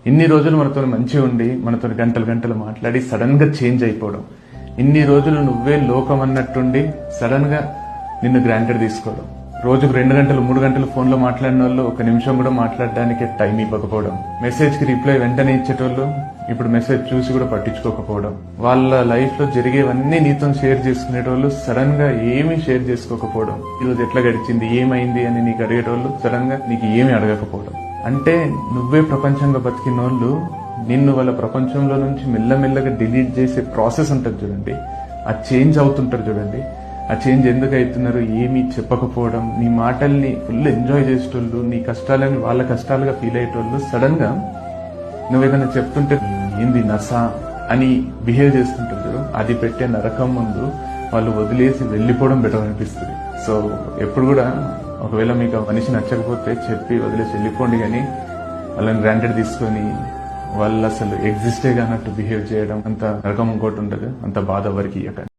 ఇన్ని రోజులు మనతో మంచిగా ఉండి మనతో గంటలు గంటలు మాట్లాడి సడన్ గా చేంజ్ అయిపోవడం, ఇన్ని రోజులు నువ్వే లోకం అన్నట్టుండి సడన్ గా నిన్ను గ్రాంటెడ్ తీసుకోవడం, రోజుకు 2 గంటలు 3 గంటలు ఫోన్ లో మాట్లాడిన వాళ్ళు 1 నిమిషం కూడా మాట్లాడడానికి టైం ఇవ్వకపోవడం, మెసేజ్ కి రిప్లై వెంటనే ఇచ్చేటోళ్ళు ఇప్పుడు మెసేజ్ చూసి కూడా పట్టించుకోకపోవడం, వాళ్ళ లైఫ్ లో జరిగేవన్నీ నీతో షేర్ చేసుకునేటోళ్ళు సడన్ గా ఏమీ షేర్ చేసుకోకపోవడం, ఈరోజు ఎట్లా గడిచింది ఏమైంది అని నీకు అడిగేటోళ్ళు సడన్ గా నీకు ఏమీ అడగకపోవడం. అంటే నువ్వే ప్రపంచంగా బతికిన వాళ్ళు నిన్ను వాళ్ళ ప్రపంచంలో నుంచి మెల్లమెల్లగా డిలీట్ చేసే ప్రాసెస్ ఉంటుంది చూడండి, ఆ చేంజ్ అవుతుంటారు చూడండి. ఆ చేంజ్ ఎందుకు అవుతున్నారు, ఏమీ చెప్పకపోవడం, నీ మాటల్ని ఫుల్ ఎంజాయ్ చేసేటోళ్ళు, నీ కష్టాలని వాళ్ళ కష్టాలుగా ఫీల్ అయ్యేటోళ్ళు సడన్ గా నువ్వేదైనా చెప్తుంటే ఏంది నసా అని బిహేవ్ చేస్తుంటారు చూడు, అది పెట్టే నరకం ముందు వాళ్ళు వదిలేసి వెళ్ళిపోవడం బెటర్ అనిపిస్తుంది. సో ఎప్పుడు కూడా ఒకవేళ మీకు ఆ మనిషి నచ్చకపోతే చెప్పి వదిలేసి వెళ్ళిపోండి, కానీ వాళ్ళని గ్రాంటెడ్ తీసుకొని వాళ్ళు అసలు ఎగ్జిస్టే కానట్టు బిహేవ్ చేయడం అంత నరకం ఇంకోటి ఉండదు, అంత బాధ ఎవరికి ఇవ్వకండి.